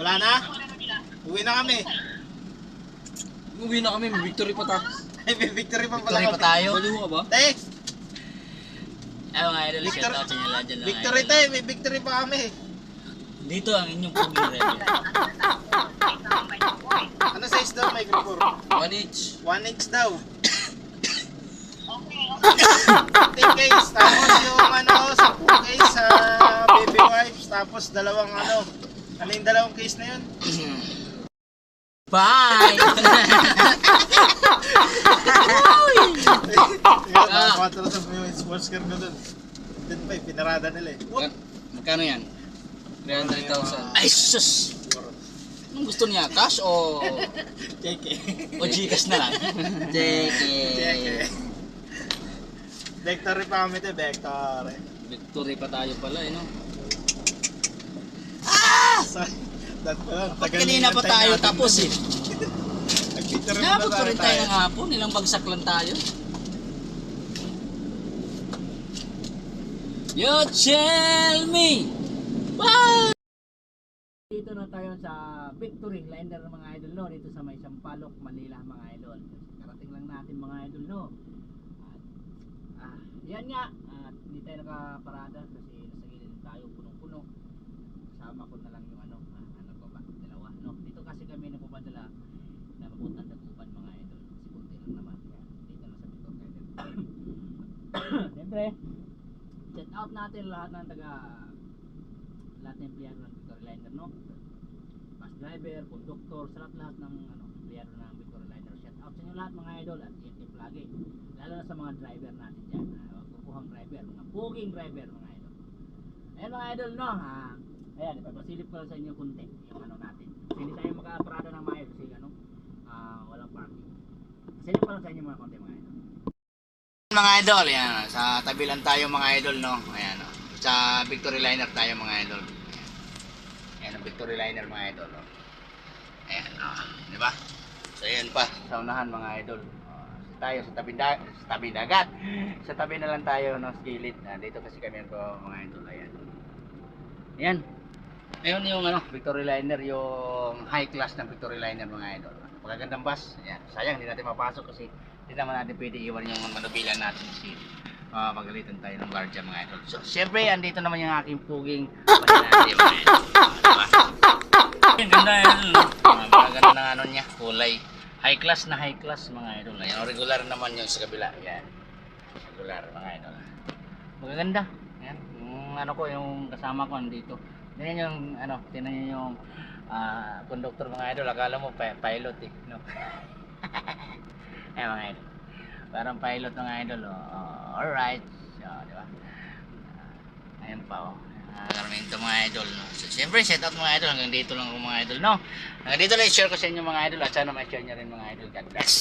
Wala na? Uwi na kami. Uwi na kami, may victory pa tayo. Ay, may victory pa pala Victory pa kami. tayo. Baliw ka ba? Text! Ay mga idol, Victory- shout out sa inyo lahat dyan mga Victory idol. tayo, may victory pa kami. Dito ang inyong puging rebel. Ano size daw, Micro 1 each. 1 inch daw. 10 case, tapos yung ano, 10 case sa baby wipes, tapos dalawang ano. Ano yung dalawang case na yun? Bye! Tingnan, nakapatras mo yung sports car ko dun. Dun pa, pinarada nila eh. Magkano yan? 300,000. Ay sus! Anong gusto niya? Cash o Cheque. Gcash na lang? Cheque. Cheque. Victory pa kami to, victory. Victory pa tayo pala eh, no? Ba't kanina pa tayo tapos eh? Nag-victory pa Nabot pa rin tayo ng hapon, ilang bagsak lang tayo. You tell me! Bye! Dito na tayo sa Victory Liner mga idol no, dito sa may Sampaloc, Manila mga idol. Karating lang natin mga idol no. At, yan nga, at hindi tayo nakaparada kasi nasa gilid tayo punong-puno. Kasama ko na lang yung ano ko ba, dalawa no. Dito kasi kami napupadala na mabutan dagupan mga idol. Kasi kunti lang naman. Kaya dito na sa Victory Liner. Siyempre, check out natin lahat ng lahat ng empleyado ng Victory Liner no. Bus driver, conductor, sa lahat ng ano, empleyado ng Victory Liner. Shout out sa inyo lahat mga idol at ingat lagi. Lalo na sa mga driver natin diyan. Kukuhang driver, mga booking driver mga idol. Ayan mga idol no. Ayan, ipapasilip ko lang sa inyo kunti yung ano natin. Kasi hindi tayo makaparada ng mga idol kasi ano, walang parking. Silip ko lang sa inyo mga konti mga idol. Mga idol, yan, sa tabi lang tayo mga idol no. Ayan no. Sa Victory Liner tayo mga idol. Ayan ang Victory Liner mga idol no. Ayan di ba? So ayan pa sa unahan mga idol. Tayo sa tabi dagat. Sa tabi na lang tayo no, sa gilid. Dito kasi kami po mga idol. Ayan. Ayan. Ayun yung ano, Victory Liner, yung high class ng Victory Liner mga idol. Magagandang bus. Ayan. Sayang hindi natin mapasok kasi hindi naman natin pwede iwan yung manubilan natin kasi magalitan tayo ng guardia mga idol. So syempre andito naman yung aking puging natin mga idol. Diba? Ang ganda yan. Magaganda ng ano niya, kulay. High class na high class mga idol. Ayan, regular naman yung sa kabila. Ayan. Regular mga idol. Magaganda. Ayan. Yung ano ko, yung kasama ko andito. Tingnan yung ano, tingnan niyo yung conductor mga idol. Akala mo pilot eh, no. Ayan mga idol. Parang pilot mga idol. Alright. So, di ba? Ayan pa oh. Karamihan mga idol no. So, siyempre set out mga idol. Hanggang dito lang mga idol no. Hanggang dito lang i-share ko sa inyo mga idol. At sana ma-share nyo rin mga idol. God bless.